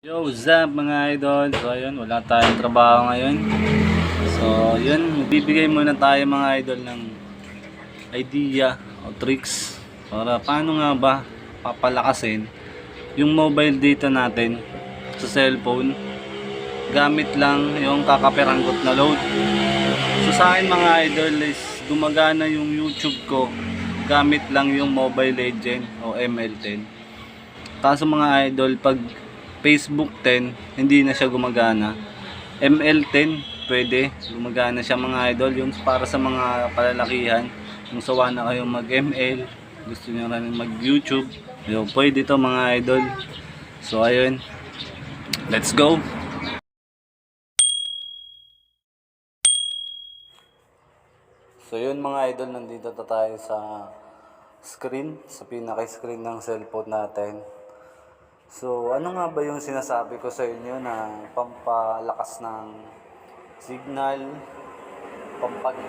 Yo, what's up mga idol? So ayun, wala tayong trabaho ngayon. So yun, bibigay muna tayo mga idol ng idea o tricks para paano nga ba papalakasin yung mobile data natin sa cellphone gamit lang yung kakaperanggot na load. So sa akin mga idol is gumagana yung YouTube ko gamit lang yung Mobile Legend o ML10. Kaso mga idol, pag Facebook 10, hindi na siya gumagana. ML10, pwede. Gumagana siya mga idol. Yun para sa mga palalakihan. Kung sawa na kayong mag-ML, gusto nyo rin mag-YouTube, yun, pwede to mga idol. So ayun, let's go! So yun mga idol, nandito na tayo sa screen, sa pinaka-screen ng cellphone natin. So, ano nga ba yung sinasabi ko sa inyo na pampalakas ng signal,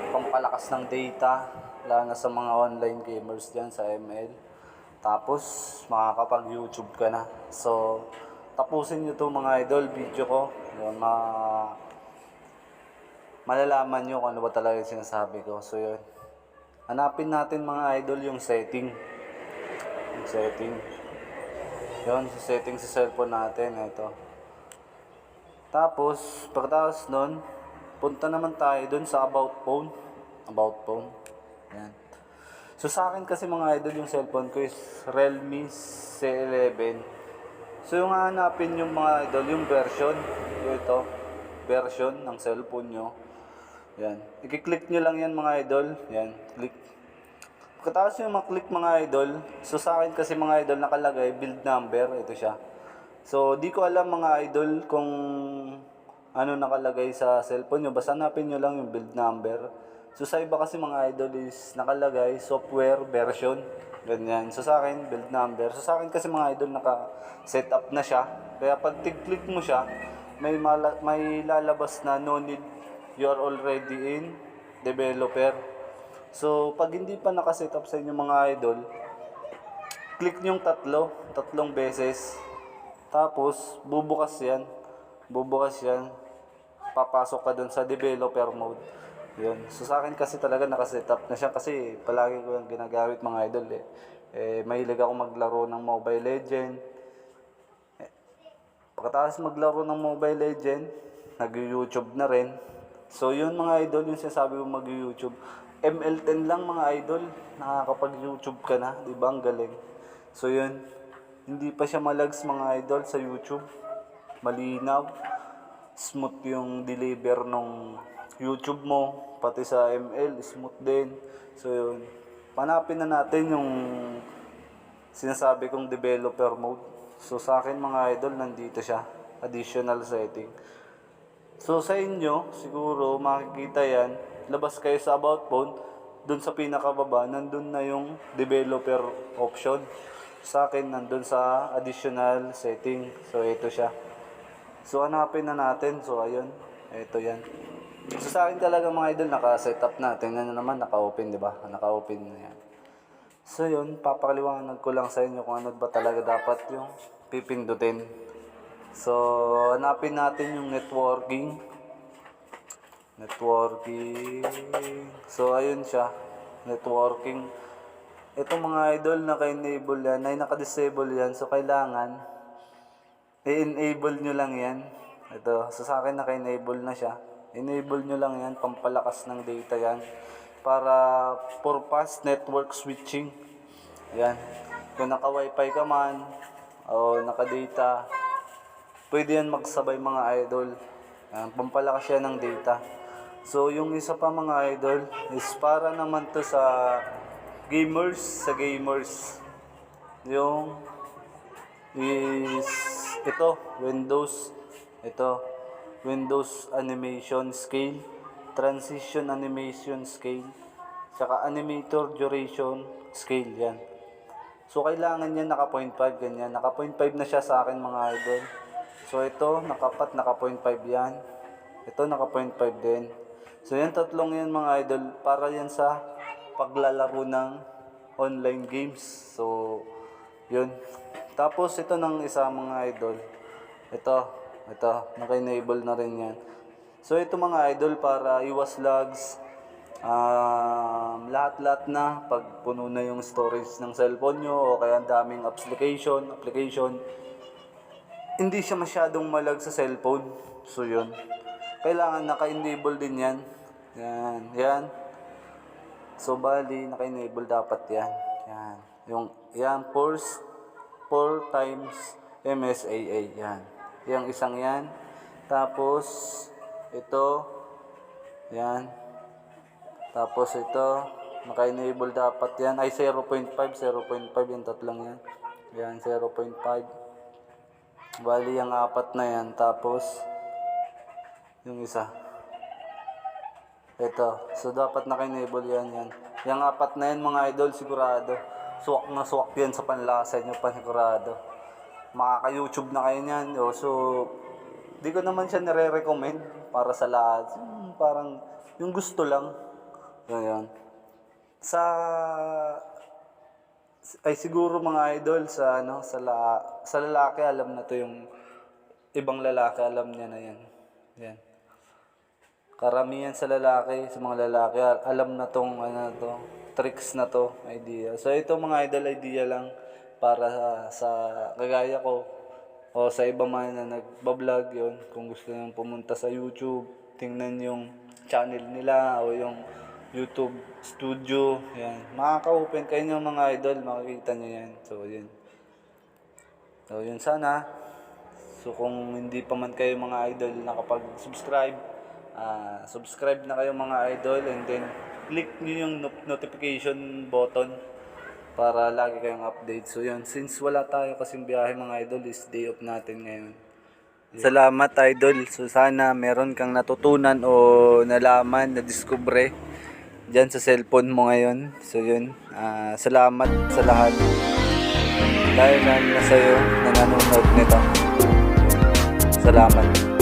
pampalakas ng data, lalo na sa mga online gamers dyan sa ML. Tapos, makakapag-YouTube ka na. So, tapusin nyo to mga idol, video ko. Yun, malalaman nyo kung ano ba talaga yung sinasabi ko. So, yun. Hanapin natin mga idol yung setting. Yung setting. Yun, sa setting sa cellphone natin, ito. Tapos, pagkatapos nun, punta naman tayo dun sa about phone. About phone. Yan. So, sa akin kasi mga idol, yung cellphone ko is Realme C11. So, yung hanapin yung mga idol, yung version. Ito, version ng cellphone nyo. Yan. I-click nyo lang yan mga idol. Yan, click. Pagkatapos yung maklik mga idol, so sa akin kasi mga idol nakalagay build number, ito siya. So di ko alam mga idol kung ano nakalagay sa cellphone nyo, basta hanapin nyo lang yung build number. So sa iba kasi mga idol is nakalagay software version, ganyan. So sa akin build number, so sa akin kasi mga idol naka-set up na siya. Kaya pag tig-click mo siya, may lalabas na no need, you are already in developer. So, pag hindi pa nakaset up sa inyo mga idol, click nyo yung tatlong beses. Tapos, bubukas yan. Papasok ka dun sa developer mode. Yun. So, sa akin kasi talaga nakaset up na siya kasi palagi ko yung ginagamit mga idol mahilig ako maglaro ng Mobile Legend. Pagkatapos maglaro ng Mobile Legend, nag-YouTube na rin. So, yun mga idol, yung sinasabi ko mag-YouTube. ML10 lang mga idol, nakakapag-YouTube ka na, di ba? Ang galing. So yun, hindi pa siya malags mga idol sa YouTube. Malinaw, smooth yung deliver ng YouTube mo, pati sa ML, smooth din. So yun, panapin na natin yung sinasabi kong developer mode. So sa akin mga idol, nandito siya, additional setting. So sa inyo, siguro makikita yan, labas kayo sa about phone, dun sa pinakababa, nandun na yung developer option. Sa akin, nandun sa additional setting. So, ito siya. So, hanapin na natin. So, ayun. Ito yan. So, sa akin talaga mga idol, naka-set up na. Tingnan nyo naman, naka-open, di ba? Naka-open na yan. So, yun. Papakaliwanag ko lang sa inyo kung ano ba talaga dapat yung pipindutin. So, hanapin natin yung networking. So, ayun siya. Networking. Itong mga idol, naka-enable yan. Ay, naka-disable yan. So, kailangan i-enable nyo lang yan. Ito. So, sa akin, naka-enable na siya. Enable nyo lang yan. Pampalakas ng data yan. Para for fast network switching. Yan. Kung naka-wifi ka man, o naka-data, pwede yan magsabay mga idol. Yan. Pampalakas yan ng data. So, yung isa pa mga idol is para naman to sa gamers. Yung is ito, Windows animation scale, transition animation scale, saka animator duration scale yan. So, kailangan yan naka 0.5 ganyan. Naka 0.5 na siya sa akin mga idol. So, ito, naka 0.5 yan. Ito, naka 0.5 din. So, yan tatlong yan mga idol, para yan sa paglalaro ng online games. So, yun. Tapos, ito ng isa mga idol, Ito, naka-enable na rin yan. So ito mga idol, para iwas lags, lahat-lahat na, pag puno na yung storage ng cellphone nyo, o kaya ang daming application, hindi siya masyadong malag sa cellphone. So yun, kailangan naka-enable din yan. Yan. So bali, naka-enable dapat yan. Yan, 4 times MSAA, yan. Yung isang yan. Tapos, ito, yan. Tapos ito, naka-enable dapat yan. Ay, 0.5 yung tatlong yan. Yan, 0.5. Bali, yung 4 na yan. Tapos, yung isa. Ito. So, dapat naka-enable yan. Yung 4 na yan, mga idol, sigurado. Swak na swak yan sa panlasa nyo, panigurado. Makaka-YouTube na kayo niyan. So, di ko naman siya nire-recommend para sa lahat. Parang, yung gusto lang. Yan. Siguro mga idol, sa lalaki, alam na to yung ibang lalaki, alam niya na yan. Yan. Karamihan sa lalaki, sa mga lalaki, alam na tong, tricks na to, idea. So, ito mga idol, idea lang para sa kagaya ko o sa iba man na nagbablog yun. Kung gusto nyo pumunta sa YouTube, tingnan yung channel nila o yung YouTube studio, yan. Makaka-open kayo ng mga idol, makikita nyo yan. So yun sana. So kung hindi pa man kayo mga idol nakapag-subscribe, subscribe na kayo mga idol, and then click nyo yung notification button para lagi kayong update. So yun, since wala tayo kasing biyahe mga idol, is day off natin ngayon. Salamat idol. So sana meron kang natutunan o nalaman, na-discover dyan sa cellphone mo ngayon. So yun, salamat sa lahat. Dahil na sa'yo na nanonood nito. Salamat.